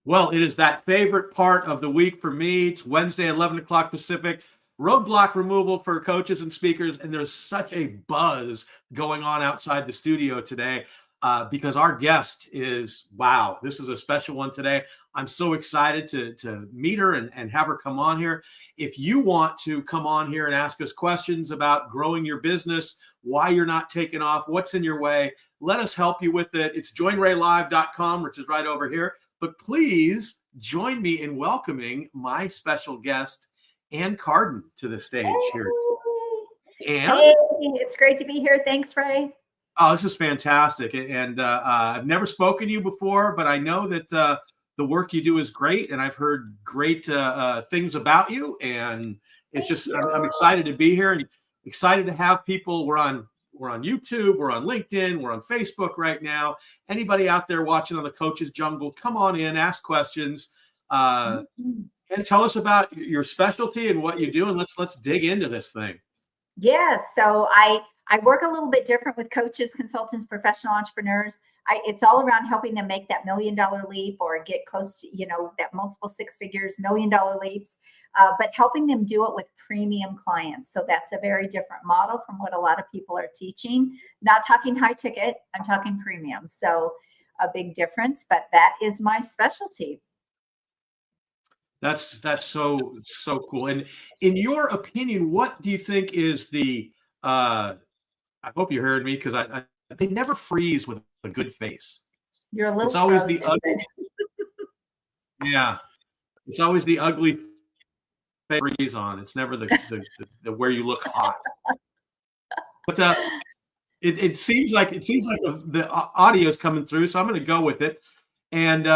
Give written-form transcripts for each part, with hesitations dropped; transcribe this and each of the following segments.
Well, it is that favorite part of the week for me. It's Wednesday, 11 o'clock Pacific. Roadblock removal for coaches and speakers. And there's such a buzz going on outside the studio today because our guest is, wow, this is a special one today. I'm so excited to meet her and have her come on here. If you want to come on here and ask us questions about growing your business, why you're not taking off, what's in your way, let us help you with it. It's joinraylive.com, which is right over here. But please join me in welcoming my special guest, Ann Carden, to the stage here. Ann? Hey, it's great to be here. Thanks, Ray. Oh, this is fantastic. And I've never spoken to you before, but I know that the work you do is great. And I've heard great things about you. And it's just, I'm excited to be here and excited to have people. We're on YouTube, we're on LinkedIn, we're on Facebook right now. Anybody out there watching on the Coach's Jungle, come on in, ask questions, and tell us about your specialty and what you do, and let's dig into this thing. Yeah, so I work a little bit different with coaches, consultants, professional entrepreneurs. It's all around helping them make that $1 million leap or get close to, that multiple six figures, $1 million leaps, but helping them do it with premium clients. So that's a very different model from what a lot of people are teaching. Not talking high ticket, I'm talking premium. So a big difference, but that is my specialty. That's so cool. And in your opinion, what do you think is the I hope you heard me because they never freeze with a good face. You're a little. It's always the ugly. Yeah, it's always the ugly freeze on. It's never the where you look hot. But it seems like the audio is coming through, so I'm going to go with it. And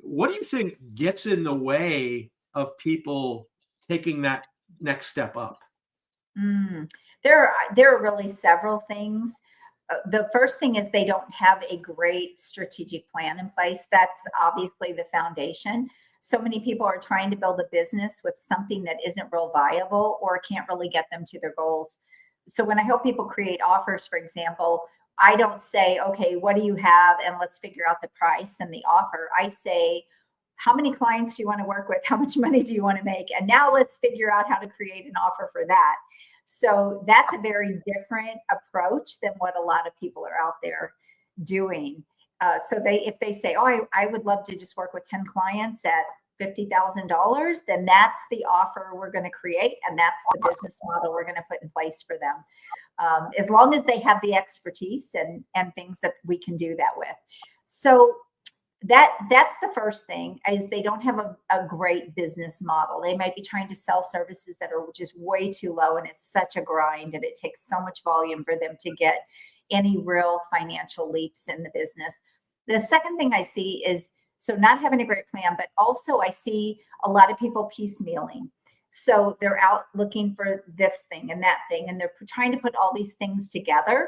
what do you think gets in the way of people taking that next step up? There are really several things. The first thing is they don't have a great strategic plan in place. That's obviously the foundation. So many people are trying to build a business with something that isn't real viable or can't really get them to their goals. So when I help people create offers, for example, I don't say, okay, what do you have? And let's figure out the price and the offer. I say, how many clients do you want to work with? How much money do you want to make? And now let's figure out how to create an offer for that. So that's a very different approach than what a lot of people are out there doing. So if they say, oh, I would love to just work with 10 clients at $50,000, then that's the offer we're going to create. And that's the business model we're going to put in place for them. As long as they have the expertise and things that we can do that with. So that's the first thing is they don't have a great business model. They might be trying to sell services that are just way too low and it's such a grind and it takes so much volume for them to get any real financial leaps in the business. The second thing I see is so not having a great plan, but also I see a lot of people piecemealing. So they're out looking for this thing and that thing, and they're trying to put all these things together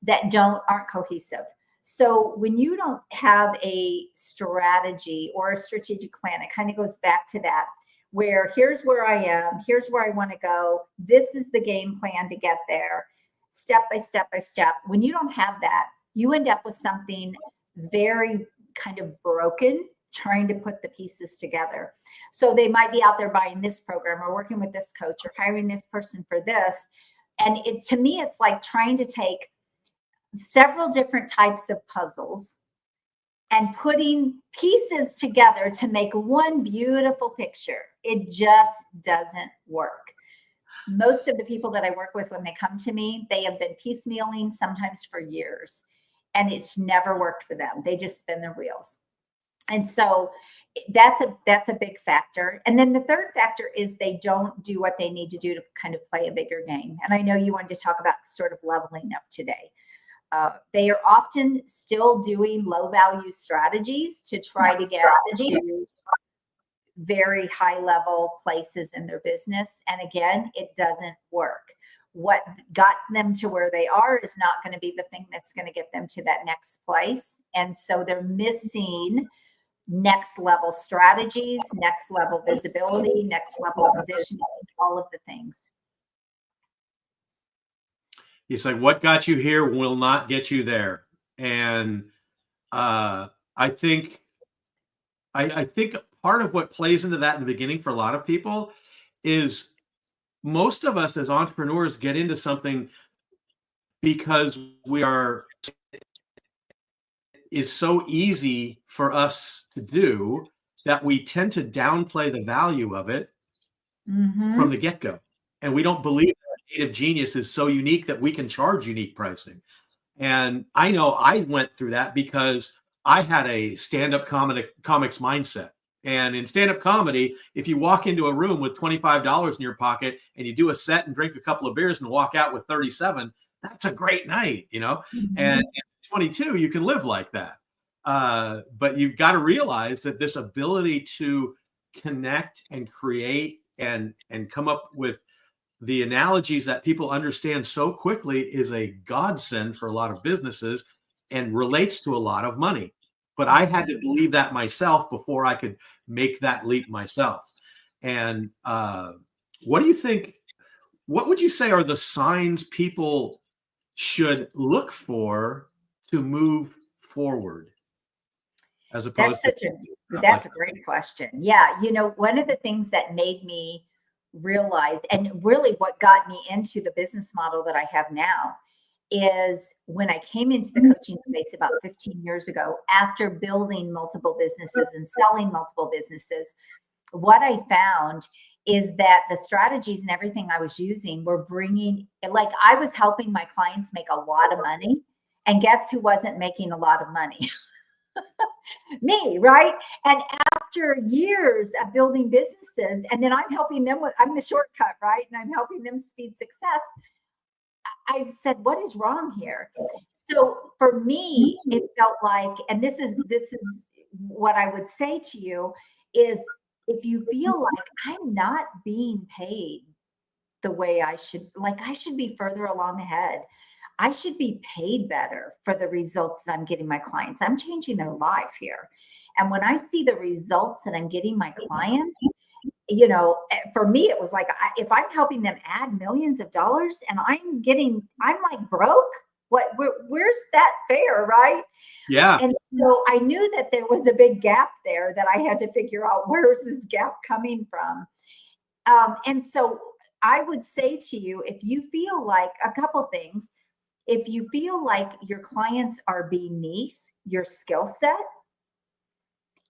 that aren't cohesive. So when you don't have a strategy or a strategic plan, it kind of goes back to that, where here's where I am, here's where I want to go. This is the game plan to get there, step by step by step. When you don't have that, you end up with something very kind of broken, trying to put the pieces together. So they might be out there buying this program or working with this coach or hiring this person for this. And to me, it's like trying to take several different types of puzzles and putting pieces together to make one beautiful picture. It just doesn't work. Most of the people that I work with, when they come to me, they have been piecemealing sometimes for years, and it's never worked for them. They just spin their wheels. And so that's a big factor. And then the third factor is they don't do what they need to do to kind of play a bigger game. And I know you wanted to talk about sort of leveling up today. They are often still doing low value strategies to try to get to very high level places in their business. And again, it doesn't work. What got them to where they are is not going to be the thing that's going to get them to that next place. And so they're missing next level strategies, next level visibility, next level positioning, all of the things. It's like what got you here will not get you there. And I think I think part of what plays into that in the beginning for a lot of people is most of us as entrepreneurs get into something because we are is so easy for us to do that we tend to downplay the value of it from Mm-hmm. the get-go. And we don't believe that creative genius is so unique that we can charge unique pricing. And I know I went through that because I had a stand-up comics mindset. And in stand-up comedy, if you walk into a room with $25 in your pocket and you do a set and drink a couple of beers and walk out with 37, that's a great night, you know? And Mm-hmm. at 22, you can live like that. But you've got to realize that this ability to connect and create and come up with the analogies that people understand so quickly is a godsend for a lot of businesses and relates to a lot of money. But I had to believe that myself before I could make that leap myself. And what do you think? What would you say are the signs people should look for to move forward as That's opposed to such a stuff like that's a great question. Yeah, one of the things that made me realize, and really what got me into the business model that I have now, is when I came into the coaching space about 15 years ago, after building multiple businesses and selling multiple businesses, what I found is that the strategies and everything I was using were bringing, like, I was helping my clients make a lot of money. And guess who wasn't making a lot of money? Me, right? And after years of building businesses, and then I'm helping them with, I'm the shortcut, right? And I'm helping them speed success. I said, what is wrong here? So for me, it felt like, and this is what I would say to you is, if you feel like I'm not being paid the way I should, like I should be further along ahead. I should be paid better for the results that I'm getting my clients. I'm changing their life here. And when I see the results that I'm getting my clients, for me, it was like, if I'm helping them add millions of dollars and I'm like broke, where's that fair, right? Yeah. And so I knew that there was a big gap there that I had to figure out, where's this gap coming from? And so I would say to you, if you feel like a couple things, if you feel like your clients are beneath your skill set,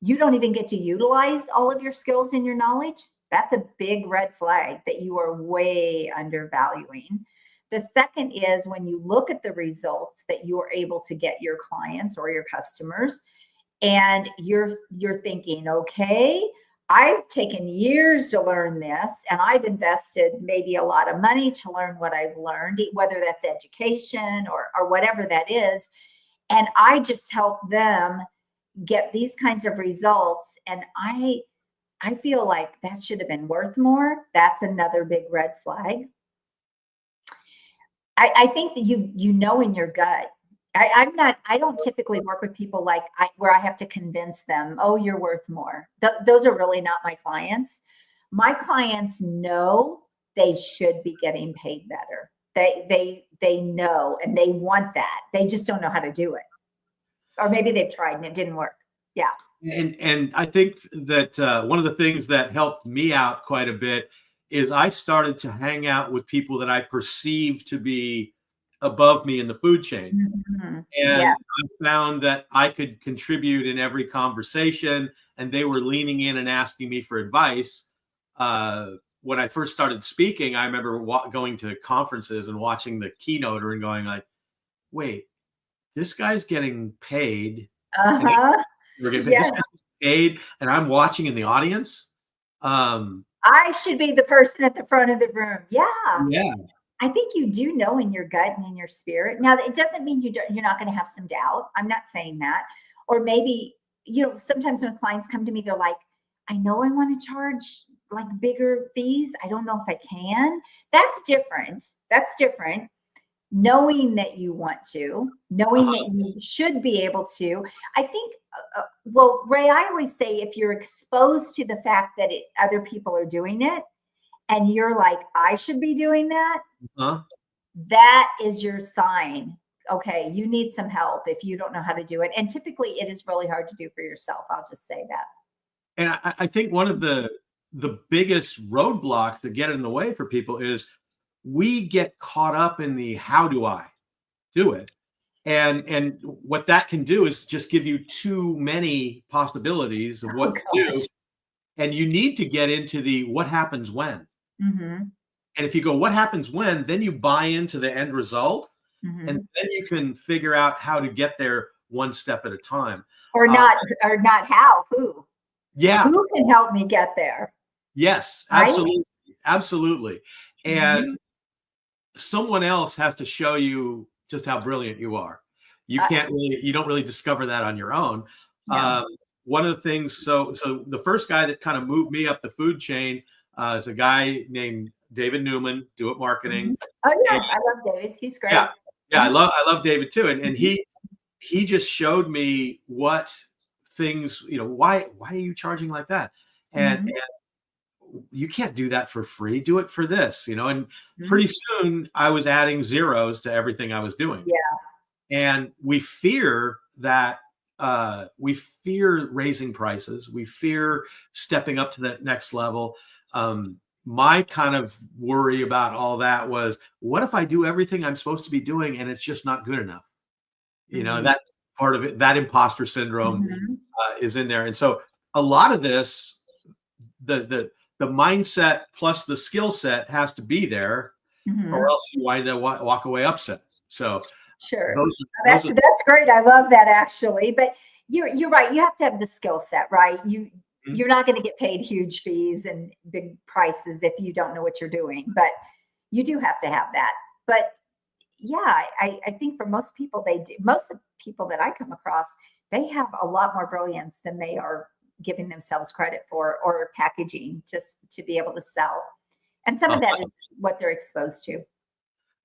you don't even get to utilize all of your skills and your knowledge, that's a big red flag that you are way undervaluing. The second is when you look at the results that you are able to get your clients or your customers, and you're thinking, okay, I've taken years to learn this, and I've invested maybe a lot of money to learn what I've learned, whether that's education or whatever that is, and I just help them get these kinds of results, and I feel like that should have been worth more. That's another big red flag. I think that you know in your gut. I don't typically work with people like where I have to convince them, oh, you're worth more. Those are really not my clients. My clients know they should be getting paid better. They know and they want that. They just don't know how to do it. Or maybe they've tried and it didn't work. Yeah. And I think that one of the things that helped me out quite a bit is I started to hang out with people that I perceived to be above me in the food chain. Mhm. And Yeah. I found that I could contribute in every conversation, and they were leaning in and asking me for advice. When I first started speaking, I remember going to conferences and watching the keynoter and going like, wait, this guy's getting paid and Uh-huh. we're getting paid. This Yeah. guy's getting paid, and I'm watching in the audience. I should be the person at the front of the room. Yeah. Yeah, I think you do know in your gut and in your spirit. Now, it doesn't mean you're not going to have some doubt. I'm not saying that. Or maybe, sometimes when clients come to me, they're like, I know I want to charge like bigger fees. I don't know if I can. That's different. That's different. Knowing that you want to, knowing that you should be able to. I think, well, Ray, I always say if you're exposed to the fact that other people are doing it and you're like, I should be doing that, uh-huh. that is your sign. Okay, you need some help if you don't know how to do it. And typically it is really hard to do for yourself. I'll just say that. And I think one of the biggest roadblocks that get in the way for people is we get caught up in the how do I do it. And what that can do is just give you too many possibilities of Oh what to do. gosh. And you need to get into the what happens when. Hmm. And if you go, what happens when, then you buy into the end result. And Hmm. then you can figure out how to get there one step at a time. Or Uh, not, or not how, yeah, who can help me get there, yes, right? absolutely. Absolutely. And Hmm. someone else has to show you just how brilliant you are. Uh, You don't really discover that on your own. no. Um, One of the things, so the first guy that kind of moved me up the food chain is a guy named David Newman, Do It Marketing. Mhm. Oh And yeah, I love David. He's yeah, great. yeah, Uh-huh. I love David too. And Mhm. he just showed me what things, why are you charging like that? And Mhm. you can't do that for free. Do it for this, and Mhm. pretty soon I was adding zeros to everything I was doing. Yeah. And we fear that we fear raising prices. We fear stepping up to that next level. My kind of worry about all that was, what if I do everything I'm supposed to be doing and it's just not good enough? Mhm. That part of it, that imposter syndrome Mhm. is in there. And so a lot of this, the mindset plus the skill set has to be there, or Mhm. else you wind up walk away upset. So Sure. those those That's are great. I love that actually. But you're right. You have to have the skill set, right? Mhm. You're not going to get paid huge fees and big prices if you don't know what you're doing. But you do have to have that. But yeah, I think for most people, they do. Most of the people that I come across, they have a lot more brilliance than they are giving themselves credit for, or packaging just to be able to sell. And some a of that is what they're exposed to.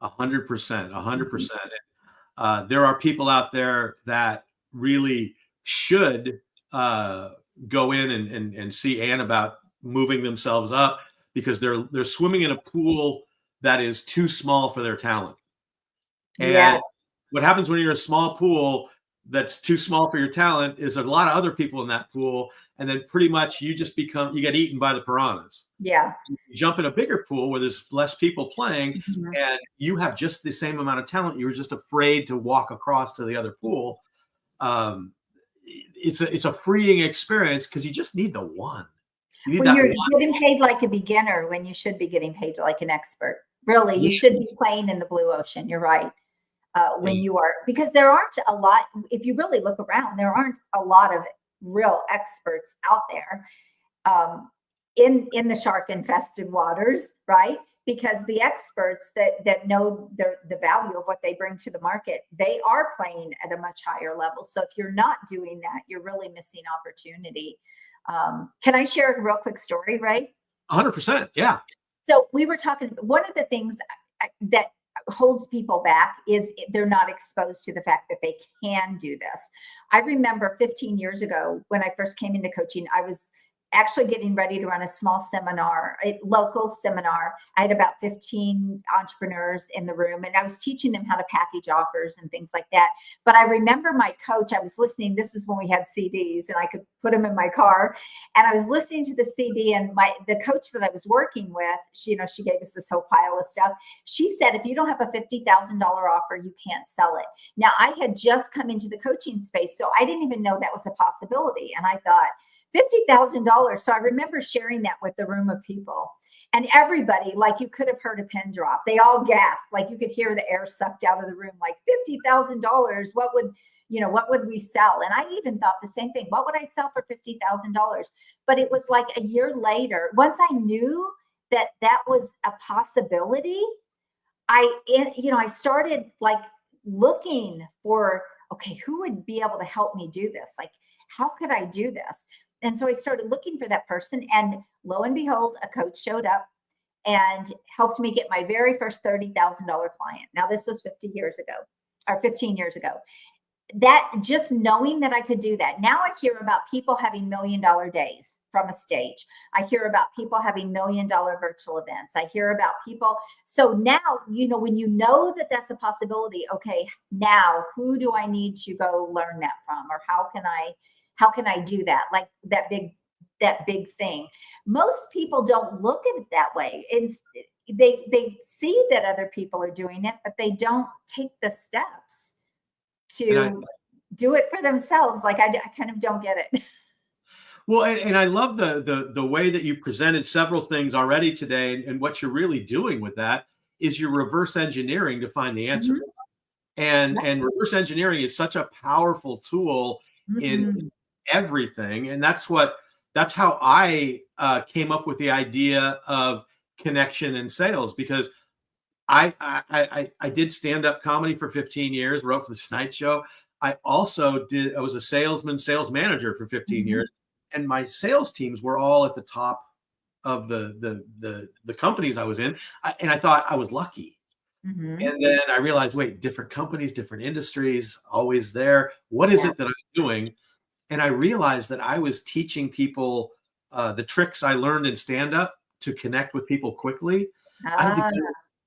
100%, a hundred Mhm. percent. There are people out there that really should uh, go in and see Ann about moving themselves up, because they're swimming in a pool that is too small for their talent. Yeah, And what happens when you're a small pool that's too small for your talent is a lot of other people in that pool, and then pretty much you get eaten by the piranhas. yeah. You jump in a bigger pool where there's less people playing, Mhm. and you have just the same amount of talent. You were just afraid to walk across to the other pool. Um, it's a freeing experience because you just need the one. You need Well, that you're one. getting paid like a beginner when you should be getting paid like an expert. Really, you Yeah, should be playing in the blue ocean. You're right. When yeah, you are, because there aren't a lot, if you really look around, there aren't a lot of real experts out there, in the shark infested waters, right? Because the experts that know the value of what they bring to the market, they are playing at a much higher level. So if you're not doing that, you're really missing opportunity. Can I share a real quick story, Ray? 100%. Yeah. So we were talking, one of the things that holds people back is they're not exposed to the fact that they can do this. I remember 15 years ago when I first came into coaching, I was actually getting ready to run a small seminar, a local seminar. I had about 15 entrepreneurs in the room, and I was teaching them how to package offers and things like that. But I remember my coach, I was listening, this is when we had CDs and I could put them in my car, and I was listening to the CD, and the coach that I was working with, she gave us this whole pile of stuff. She said, if you don't have a $50,000 offer, you can't sell it. Now, I had just come into the coaching space, so I didn't even know that was a possibility. And I thought, $50,000. So I remember sharing that with the room of people. And everybody, like, you could have heard a pin drop. They all gasped, like you could hear the air sucked out of the room, like $50,000. What would we sell? And I even thought the same thing. What would I sell for $50,000? But it was like a year later, once I knew that that was a possibility, I started like looking for, okay, who would be able to help me do this? Like, how could I do this? And so I started looking for that person. And lo and behold, a coach showed up and helped me get my very first $30,000 client. Now, this was 50 years ago or 15 years ago. That, just knowing that I could do that. Now I hear about people having $1 million days from a stage. I hear about people having $1 million virtual events. I hear about people. So now, when you know that that's a possibility, okay, now who do I need to go learn that from? Or how can I do that? Like that big that big thing. Most people don't look at it that way. They see that other people are doing it, but they don't take the steps to do it for themselves. Like I kind of don't get it. Well, and I love the way that you presented several things already today, and what you're really doing with that is you're reverse engineering to find the answer. Mhm. And reverse engineering is such a powerful tool in Mhm. everything, and that's how I came up with the idea of connection and sales, because I did stand up comedy for 15 years, wrote for the Tonight Show. I was a sales manager for 15 Mhm. years, and my sales teams were all at the top of the companies I was in, and I thought I was lucky. Mhm. And then I realized, wait, different companies, different industries, always there. What is Yeah. it that I'm doing? And I realized that I was teaching people the tricks I learned in stand up to connect with people quickly. I had to Ah,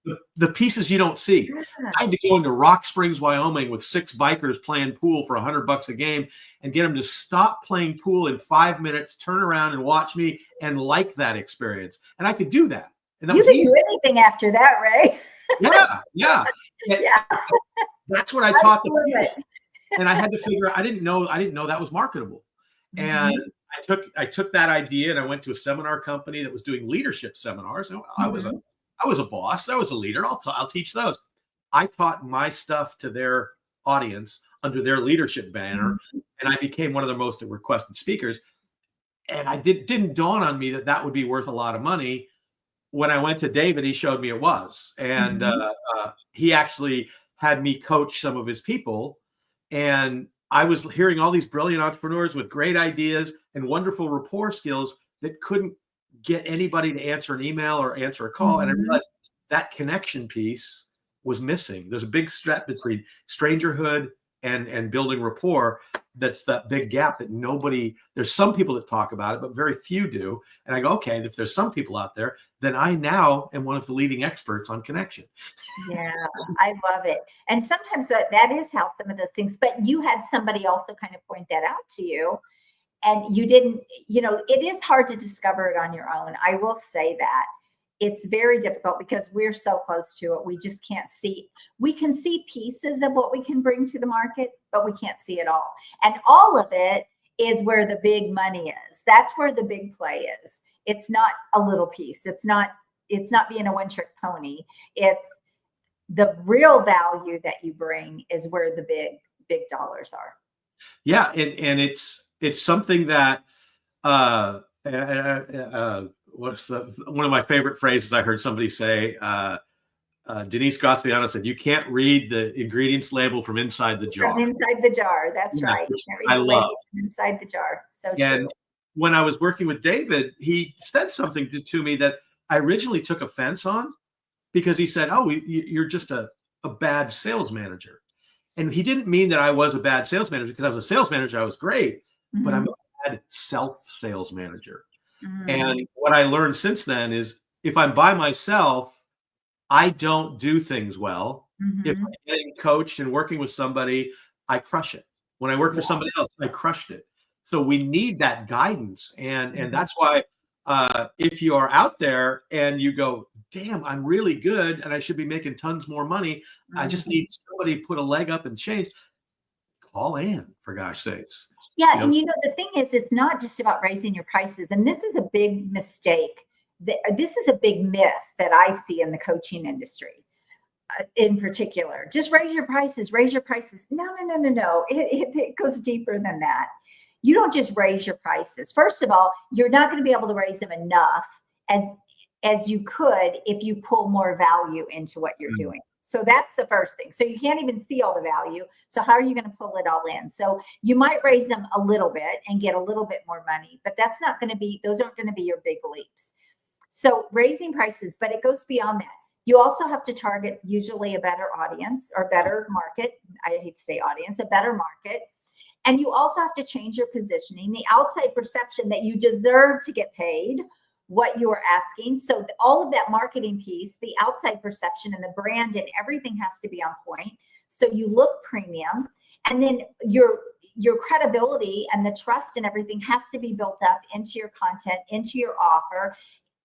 go, the pieces you don't see. yeah. I had to go into Rock Springs, Wyoming with 6 bikers playing pool for $100 a game and get them to stop playing pool in 5 minutes, turn around and watch me and like that experience. And I could do that. And that You was can easy. do anything after that, Ray. Yeah. Yeah. And Yeah, that's what I I taught the love people. it. And I had to figure out, I didn't know that was marketable. And Mhm. I took that idea and I went to a seminar company that was doing leadership seminars. And Mhm. I was a boss, I was a leader. I'll teach those. I taught my stuff to their audience under their leadership banner, Mhm. and I became one of their most requested speakers. And didn't dawn on me that that would be worth a lot of money. When I went to David, he showed me it was, and Mhm. he actually had me coach some of his people, and I was hearing all these brilliant entrepreneurs with great ideas and wonderful rapport skills that couldn't get anybody to answer an email or answer a call, and I Mhm. realized that connection piece was missing. There's a big step between strangerhood and building rapport. That's that big gap that nobody. There's some people that talk about it, but very few do. And I go, okay, if there's some people out there, then I now am one of the leading experts on connection. Yeah, I love it. And sometimes that is how some of those things, but you had somebody also kind of point that out to you, and you didn't, it is hard to discover it on your own. I will say that. It's very difficult because we're so close to it. We just can't see. We can see pieces of what we can bring to the market, but we can't see it all. And all of it is where the big money is. That's where the big play is. It's not a little piece. It's not being a one-trick pony. It's the real value that you bring is where the big dollars are. Yeah, and it's something that what's one of my favorite phrases I heard somebody say. Denise Graziano said, "You can't read the ingredients label from inside the From jar." inside the jar. That's Yeah, right. which Can't read I the love. label from inside the jar. So true. And when I was working with David, he said something to me that I originally took offense on, because he said, "Oh, you're just a bad sales manager." And he didn't mean that I was a bad sales manager, because I was a sales manager. I was great, but I'm Mhm. a bad self sales manager. Mm. And what I learned since then is if I'm by myself, I don't do things well. If Mhm. I'm getting coached and working with somebody, I crush it. When I work for Yeah. somebody else, I crushed it. So we need that guidance, and Mhm. that's why if you are out there and you go, "Damn, I'm really good, and I should be making tons more money. I just Mhm. need somebody to put a leg up and change." Call in, for gosh sakes. Yeah, You know, and the thing is, it's not just about raising your prices, and this is a big mistake. This is a big myth that I see in the coaching industry, in particular. Just raise your prices, raise your prices. No, no, no, no, no. It goes deeper than that. You don't just raise your prices. First of all, you're not going to be able to raise them enough as as you could if you pull more value into what you're mm, doing. So that's the first thing. So you can't even see all the value. So how are you going to pull it all in? So you might raise them a little bit and get a little bit more money, but those aren't going to be your big leaps. So raising prices, but it goes beyond that. You also have to target usually a better audience or better market. I hate to say audience, a better market. And you also have to change your positioning, the outside perception that you deserve to get paid what you are asking. So all of that marketing piece, the outside perception and the brand and everything has to be on point. So you look premium. And then your credibility and the trust and everything has to be built up into your content, into your offer,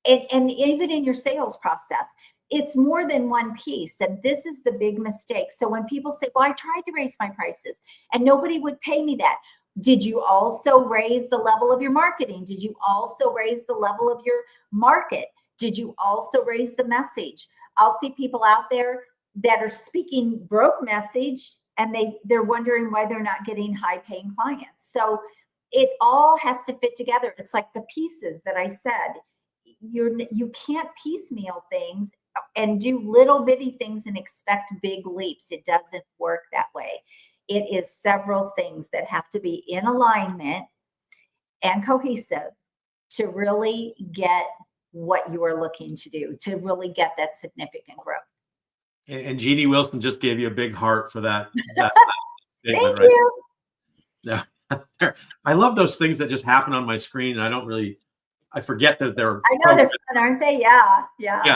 and even in your sales process. It's more than one piece. And this is the big mistake. So when people say, well, I tried to raise my prices and nobody would pay me that. Did you also raise the level of your marketing? Did you also raise the level of your market? Did you also raise the message? I'll see people out there that are speaking broke message and they're wondering why they're not getting high paying clients. So it all has to fit together. It's like the pieces that I said. You can't piecemeal things and do little bitty things and expect big leaps. It doesn't work that way. It is several things that have to be in alignment and cohesive to really get what you are looking to do, to really get that significant growth. And Jeannie Wilson just gave you a big heart for that Thank you. Yeah. I love those things that just happen on my screen. And I forget that they're. I know they're fun, aren't they? Yeah. Yeah.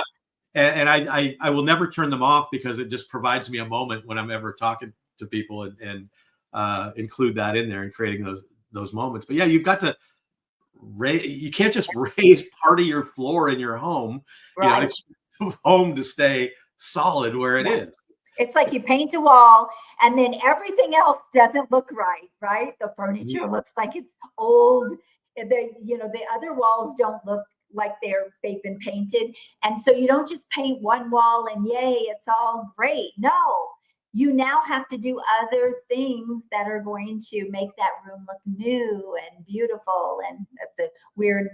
And I will never turn them off because it just provides me a moment when I'm ever talking to people and include that in there and creating those moments. But yeah, you've got to you can't just raise part of your floor in your home, right. Expect home to stay solid where it is. It's like you paint a wall and then everything else doesn't look right? The furniture looks like it's old. The other walls don't look like they've been painted. And so you don't just paint one wall and yay, it's all great. No, you now have to do other things that are going to make that room look new and beautiful. And that's a weird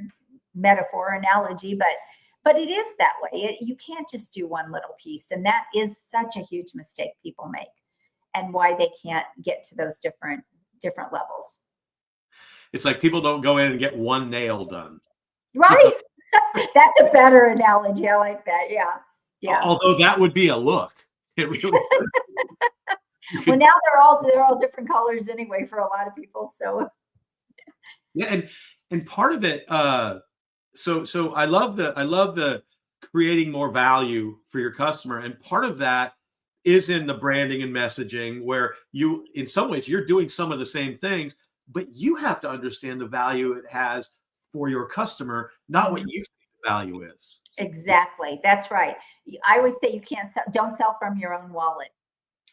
metaphor analogy, but it is that way. You can't just do one little piece. And that is such a huge mistake people make and why they can't get to those different levels. It's like people don't go in and get one nail done. Right. That's a better analogy. I like that. Yeah. Although that would be a look. It really would. Well, now they're all different colors anyway for a lot of people. So yeah, and part of it, so I love the creating more value for your customer, and part of that is in the branding and messaging, where you, in some ways, you're doing some of the same things, but you have to understand the value it has for your customer, not what you think the value is. Exactly, that's right. I always say don't sell from your own wallet.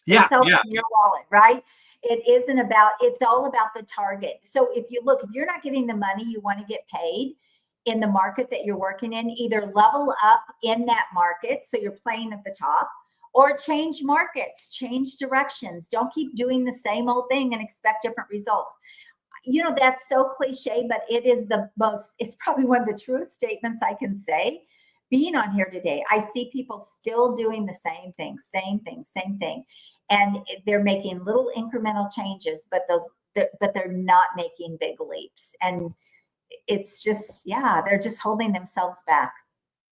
Yeah, from your wallet, right? It's all about the target. So if you're not getting the money you want to get paid in the market that you're working in, either level up in that market so you're playing at the top, or change markets, change directions. Don't keep doing the same old thing and expect different results. That's so cliche, but it's probably one of the truest statements I can say. Being on here today, I see people still doing the same thing. And they're making little incremental changes, but they're not making big leaps. And it's just, they're just holding themselves back.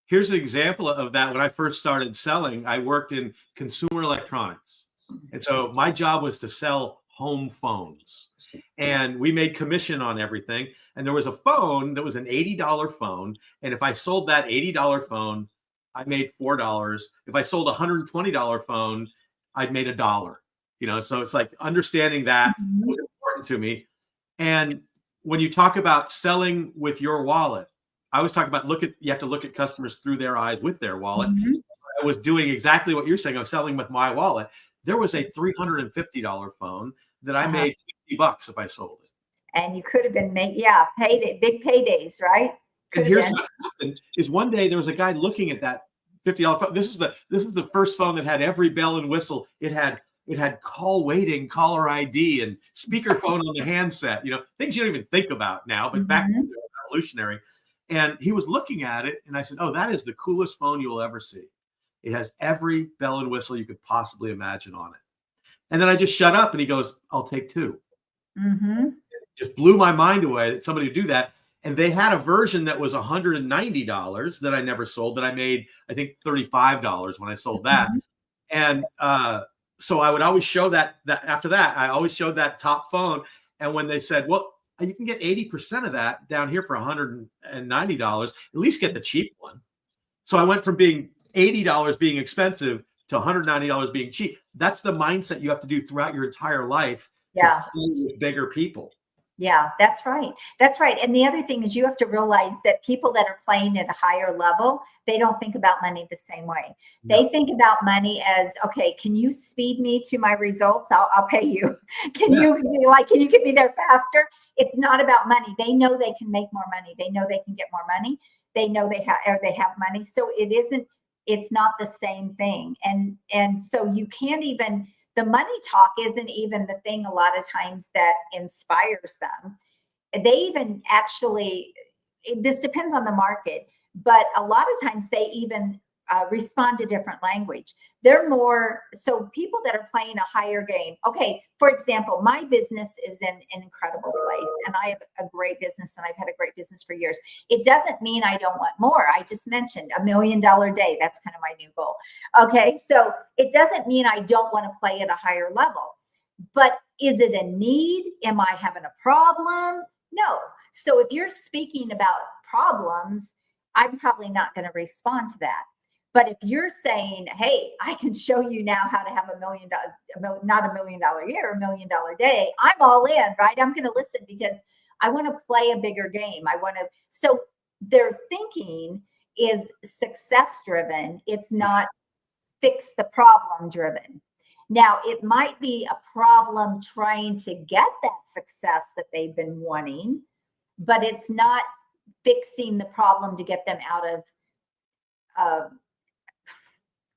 Here's an example of that. When I first started selling, I worked in consumer electronics. And so my job was to sell home phones. And we made commission on everything. And there was a phone that was an $80 phone. And if I sold that $80 phone, I made $4. If I sold a $120 phone, I'd made $1. So it's like understanding that was important to me. And when you talk about selling with your wallet, I always talk about you have to look at customers through their eyes with their wallet. Mm-hmm. I was doing exactly what you're saying. I was selling with my wallet. There was a $350 phone that I made $50 if I sold it. And you could have been payday, big paydays, right? And here's what happened: is one day there was a guy looking at that $50 phone. This is the first phone that had every bell and whistle. It had call waiting, caller ID, and speakerphone on the handset. Things you don't even think about now, but back then they were revolutionary. And he was looking at it, and I said, "Oh, that is the coolest phone you will ever see. It has every bell and whistle you could possibly imagine on it." And then I just shut up, and he goes, "I'll take two." Mm-hmm. It just blew my mind away that somebody would do that. And they had a version that was $190 that I never sold, that I made, I think, $35 when I sold that. And so I would always show that after that, I always showed that top phone. And when they said, well, you can get 80% of that down here for $190, at least get the cheap one. So I went from being $80 being expensive to $190 being cheap. That's the mindset you have to do throughout your entire life to Yeah. play with bigger people. Yeah, that's right. That's right. And the other thing is you have to realize that people that are playing at a higher level, they don't think about money the same way. They think about money as, okay, can you speed me to my results? I'll pay you. Can you get me there faster? It's not about money. They know they can make more money. They know they can get more money. They know they have money. So it's not the same thing. And so you can't even, the money talk isn't even the thing a lot of times that inspires them. They even actually, this depends on the market, but a lot of times they even respond to different language. They're more, so people that are playing a higher game. Okay, for example, my business is in an incredible place and I have a great business and I've had a great business for years. It doesn't mean I don't want more. I just mentioned $1 million day. That's kind of my new goal. Okay, so it doesn't mean I don't want to play at a higher level, but is it a need? Am I having a problem? No. So if you're speaking about problems, I'm probably not going to respond to that. But if you're saying, hey, I can show you now how to have $1 million, not $1 million year, $1 million day, I'm all in, right? I'm going to listen because I want to play a bigger game. So their thinking is success driven. It's not fix the problem driven. Now, it might be a problem trying to get that success that they've been wanting, but it's not fixing the problem to get them out of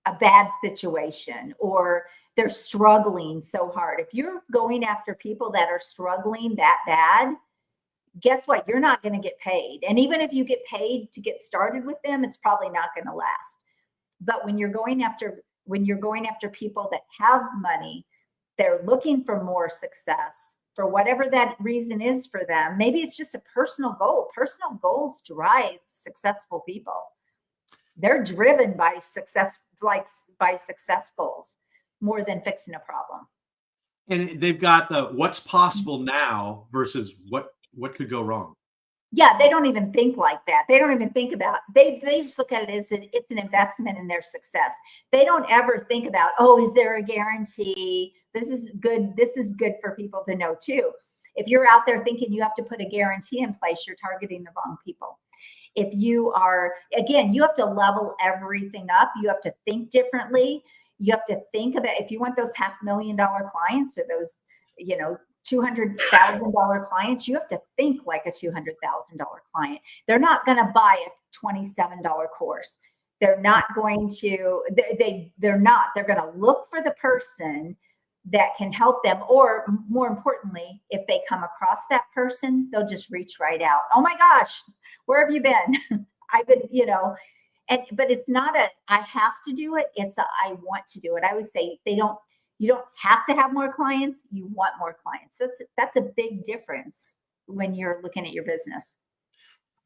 a bad situation, or they're struggling so hard. If you're going after people that are struggling that bad, guess what? You're not going to get paid. And even if you get paid to get started with them, it's probably not going to last. But when you're going after people that have money, they're looking for more success for whatever that reason is for them. Maybe it's just a personal goal. Personal goals drive successful people. They're driven by success, by success goals more than fixing a problem. And they've got the what's possible now versus what could go wrong. Yeah, they don't even think like that. They don't even think about, they just look at it as it's an investment in their success. They don't ever think about, oh, is there a guarantee? This is good for people to know too. If you're out there thinking you have to put a guarantee in place, you're targeting the wrong people. If you are, again, you have to level everything up. You have to think differently. You have to think about, if you want those $500,000 clients or those, $200,000 clients, you have to think like a $200,000 client. They're not going to buy a $27 course. They're not going to, they're going to look for the person that can help them. Or more importantly, if they come across that person, they'll just reach right out. Oh my gosh, where have you been? I've been, but it's not I have to do it. It's I want to do it. I would say you don't have to have more clients. You want more clients. That's a big difference when you're looking at your business.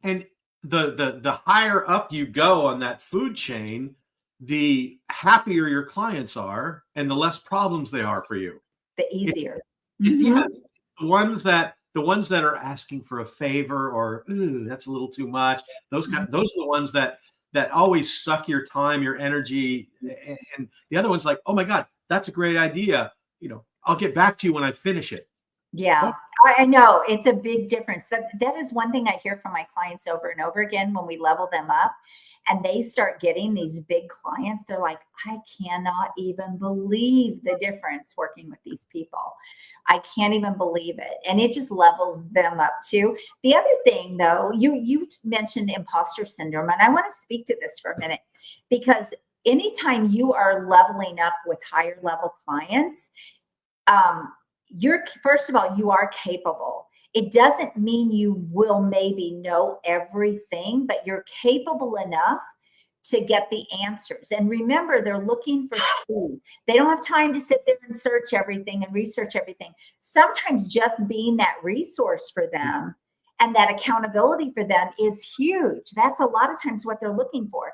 And the higher up you go on that food chain, the happier your clients are and the less problems they are for you. The easier. Yeah, the ones that are asking for a favor or ooh, that's a little too much. Those are the ones that always suck your time, your energy. And the other one's like, oh my God, that's a great idea. I'll get back to you when I finish it. Yeah, I know it's a big difference. That is one thing I hear from my clients over and over again when we level them up and they start getting these big clients. They're like, I cannot even believe the difference working with these people. I can't even believe it. And it just levels them up too. The other thing though, you mentioned imposter syndrome, and I want to speak to this for a minute because anytime you are leveling up with higher level clients, first of all, you are capable. It doesn't mean you will maybe know everything, but you're capable enough to get the answers. And remember, they're looking for speed. They don't have time to sit there and search everything and research everything. Sometimes just being that resource for them and that accountability for them is huge. That's a lot of times what they're looking for.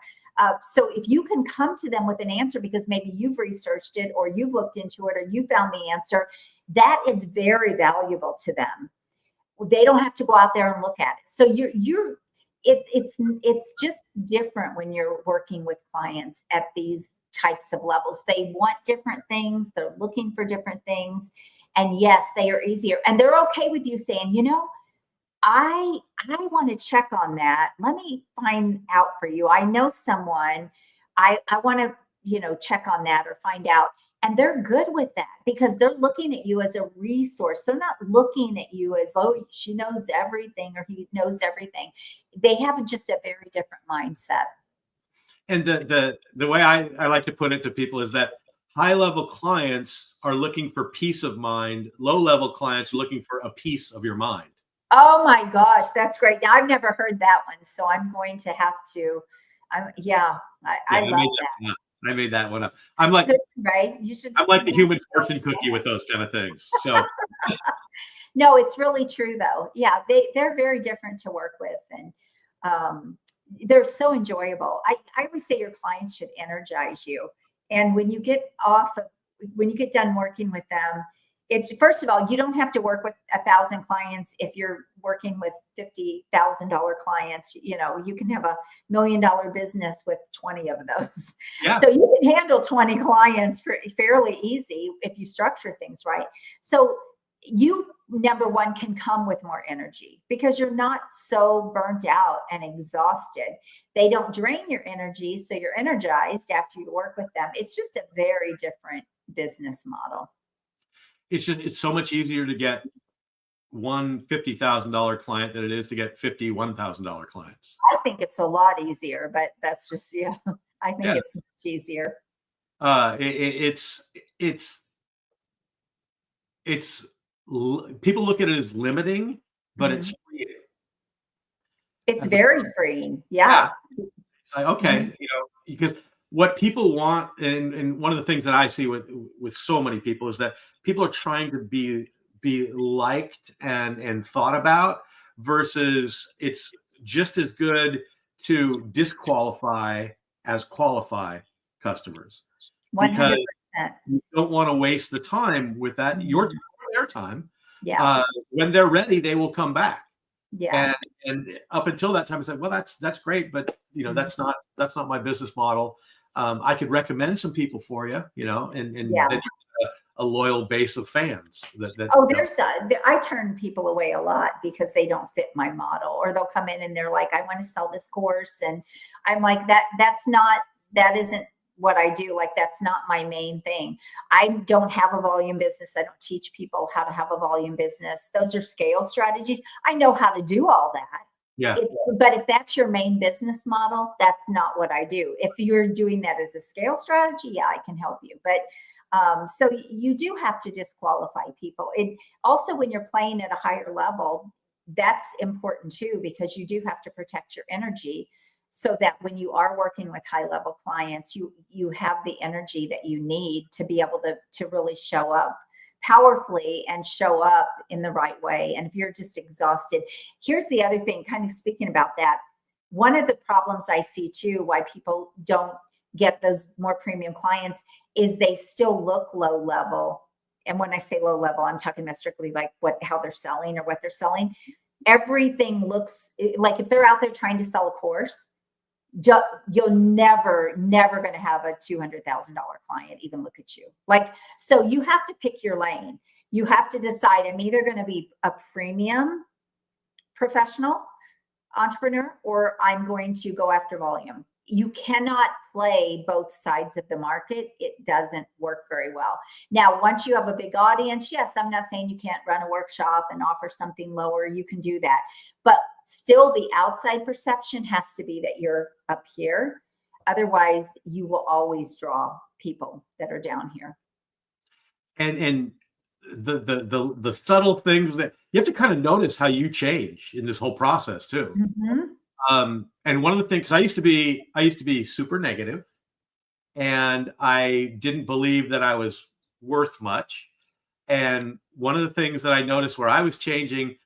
So if you can come to them with an answer because maybe you've researched it or you've looked into it or you found the answer, that is very valuable to them. They don't have to go out there and look at it. So it's just different when you're working with clients at these types of levels. They want different things. They're looking for different things. And yes, they are easier. And they're okay with you saying, I want to check on that. Let me find out for you. I know someone. I want to, check on that or find out. And they're good with that because they're looking at you as a resource. They're not looking at you as, oh, she knows everything or he knows everything. They have just a very different mindset. And the way I like to put it to people is that high level clients are looking for peace of mind. Low level clients are looking for a piece of your mind. Oh my gosh, that's great. Now I've never heard that one, so I'm going to have to. I love that. I made that one up. I'm like, right? You should. I'm like the human fortune cookie with those kind of things. So no, it's really true though. Yeah, they're very different to work with, and they're so enjoyable. I always say your clients should energize you, and when you get done working with them, it's first of all, you don't have to work with 1,000 clients if you're working with $50,000 clients. You can have $1 million business with 20 of those. Yeah. So you can handle 20 clients fairly easy if you structure things right. So you, number one, can come with more energy because you're not so burnt out and exhausted. They don't drain your energy, so you're energized after you work with them. It's just a very different business model. It's so much easier to get one $50,000 client than it is to get 50 $1,000 clients. I think it's a lot easier, but that's just, I think it's much easier. People look at it as limiting, but Mhm. it's freeing. It's very freeing. Yeah. It's like, okay, because what people want, and one of the things that I see with so many people is that people are trying to be liked and thought about, versus it's just as good to disqualify as qualify customers. 100%. Because you don't want to waste the time with that. Your time or their time. Yeah. When they're ready, they will come back. Yeah. And up until that time, I said, well, that's great, but that's not my business model. I could recommend some people for you, and then you have a loyal base of fans. I turn people away a lot because they don't fit my model, or they'll come in and they're like, I want to sell this course, and I'm like, that isn't what I do. Like, that's not my main thing. I don't have a volume business. I don't teach people how to have a volume business. Those are scale strategies. I know how to do all that. Yeah. But if that's your main business model, that's not what I do. If you're doing that as a scale strategy, yeah, I can help you. But so you do have to disqualify people. It also, when you're playing at a higher level, that's important too, because you do have to protect your energy so that when you are working with high level clients, you have the energy that you need to be able to really show up powerfully and show up in the right way. And if you're just exhausted, here's the other thing, kind of speaking about that. One of the problems I see too, why people don't get those more premium clients, is they still look low level. And when I say low level, I'm talking about strictly like how they're selling or what they're selling. Everything looks like, if they're out there trying to sell a course, you're never going to have a $200,000 client even look at you. Like, so you have to pick your lane. You have to decide, I'm either going to be a premium professional entrepreneur, or I'm going to go after volume. You cannot play both sides of the market. It doesn't work very well. Now, once you have a big audience, yes, I'm not saying you can't run a workshop and offer something lower. You can do that. But still, the outside perception has to be that you're up here. Otherwise, you will always draw people that are down here. And the subtle things that you have to kind of notice how you change in this whole process too. Mm-hmm. And one of the things, I used to be super negative, and I didn't believe that I was worth much. And one of the things that I noticed where I was changing,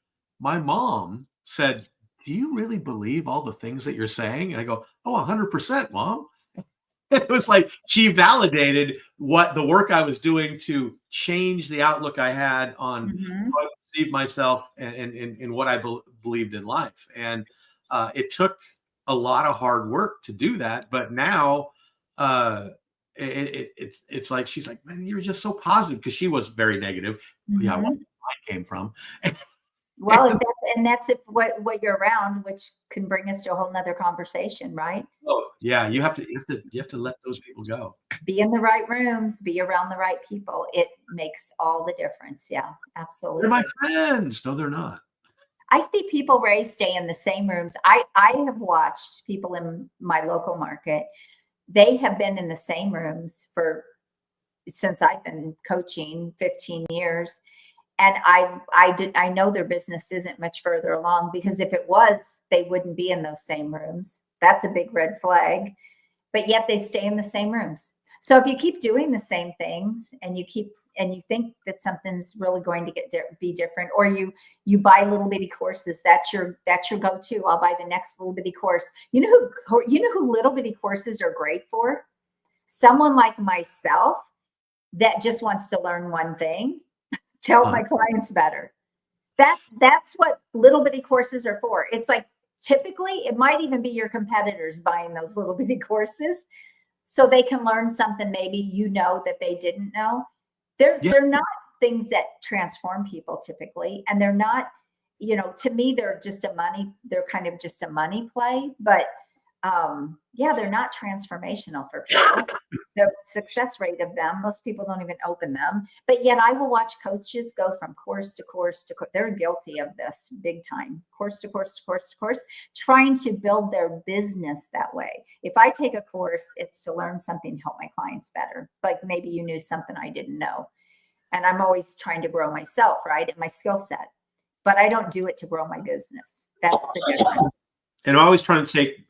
my mom said, do you really believe all the things that you're saying? And I go, oh, 100%, Mom. It was like she validated what the work I was doing to change the outlook I had on how I perceive myself and what I believed in life. And it took a lot of hard work to do that. But now it's like she's like, man, you're just so positive, because she was very negative. Yeah, where mine came from. Well, and that's if what you're around, which can bring us to a whole nother conversation, right? Oh, yeah, you have to let those people go. Be in the right rooms, be around the right people. It makes all the difference. Yeah, They're absolutely. my friends. No, they're not. I see people, Ray, stay in the same rooms. I have watched people in my local market. They have been in the same rooms since I've been coaching 15 years. And I know their business isn't much further along, because if it was, they wouldn't be in those same rooms. That's a big red flag. But yet they stay in the same rooms. So if you keep doing the same things and you think that something's really going to be different, or you buy little bitty courses, that's your go-to. I'll buy the next little bitty course. You know who little bitty courses are great for? Someone like myself that just wants to learn one thing to help my clients better. That's what little bitty courses are for. It's like, typically it might even be your competitors buying those little bitty courses so they can learn something maybe that they didn't know. They're not things that transform people typically, and they're not, to me, they're kind of just a money play, but they're not transformational for people. The success rate of them, most people don't even open them, but yet I will watch coaches go from course to course to course. They're guilty of this big time. Course to course to course to course, trying to build their business that way. If I take a course, it's to learn something to help my clients better. Like maybe you knew something I didn't know. And I'm always trying to grow myself, right? And my skill set, but I don't do it to grow my business. That's the difference. And I'm always trying to take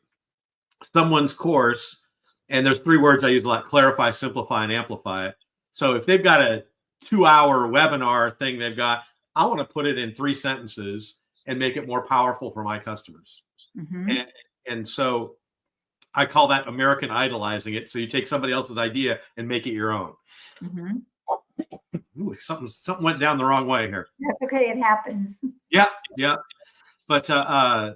someone's course, and there's 3 words I use a lot: clarify, simplify, and amplify. So if they've got a 2-hour webinar thing I want to put it in 3 sentences and make it more powerful for my customers. And so I call that American idolizing it. So you take somebody else's idea and make it your own. Ooh, something went down the wrong way here. That's okay. It happens. Yeah. But and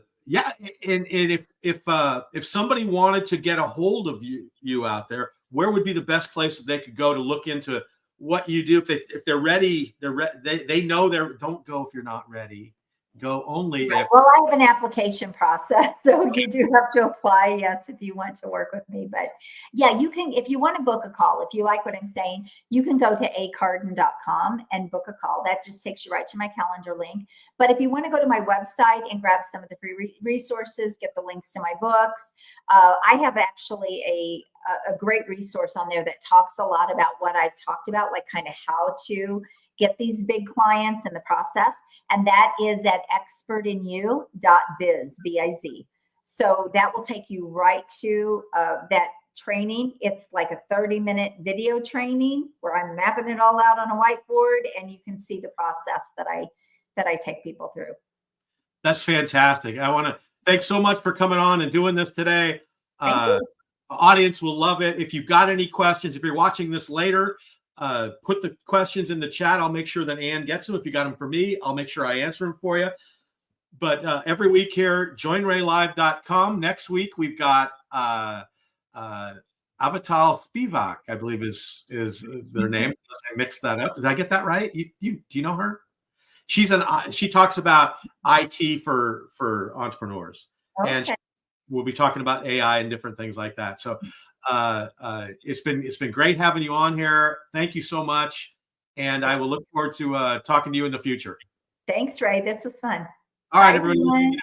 if somebody wanted to get a hold of you out there, where would be the best place that they could go to look into what you do? If they're ready, they know don't go if you're not ready. Go only if. Well, I have an application process, so you do have to apply, yes, if you want to work with me. But yeah, you can, if you want to book a call, if you like what I'm saying, you can go to acarden.com and book a call. That just takes you right to my calendar link. But if you want to go to my website and grab some of the free resources, get the links to my books, I have actually a great resource on there that talks a lot about what I've talked about, like kind of how to get these big clients in the process. And that is at expertinyou.biz, B-I-Z. So that will take you right to that training. It's like a 30-minute video training where I'm mapping it all out on a whiteboard, and you can see the process that I take people through. That's fantastic. I want to thanks so much for coming on and doing this today. Audience will love it. If you've got any questions, if you're watching this later, put the questions in the chat. I'll make sure that Ann gets them. If you got them for me, I'll make sure I answer them for you. But every week here, joinraylive.com. Next week, we've got Avital Spivak, I believe is their name. I mixed that up. Did I get that right? Do you know her? She talks about IT for entrepreneurs. Okay. And we'll be talking about AI and different things like that. So it's been great having you on here. Thank you so much. And I will look forward to talking to you in the future. Thanks, Ray. This was fun. All right, everyone.